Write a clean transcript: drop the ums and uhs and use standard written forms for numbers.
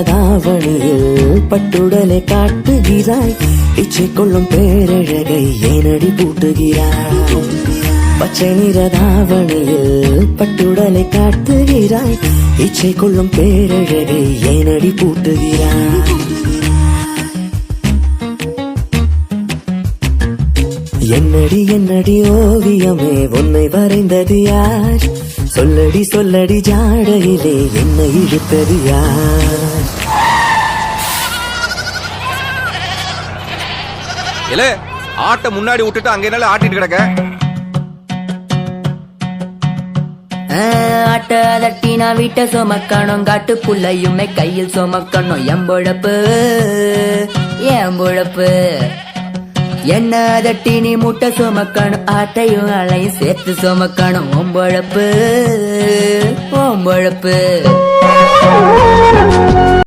தாவணியில் பட்டுடலை காட்டுகிறாய், இச்சை கொள்ளும் பேரழகை ஏனடி பூட்டுகிறாய். பச்சை நிற தாவணியில் பட்டுடலை காட்டுகிறாய், இச்சை கொள்ளும் பேரழகை ஏனடி பூட்டுகிறாய். என்னடி என்னடி ஓவியமே உன்னை வரைந்தது யார்? சொல்லடி சொல்லடி ஜாடையிலே என்னை இழுத்தது யார்? இல்ல ஆட்ட முன்னாடி விட்டுட்டு அங்க என்னால ஆட்டிட்டு கிடக்க. ஆட்ட அதட்டி நான் வீட்டை சுமக்கணும், காட்டுக்குள்ளையுமே கையில் சுமக்கணும். எம்பொழப்பு எம்பொழப்பு என்ன அதட்டி நீ முட்டை சுமக்கணும், ஆட்டையும் அலையும் சேர்த்து சுமக்கணும். ஒம்பொழப்பு ஒம்பொழப்பு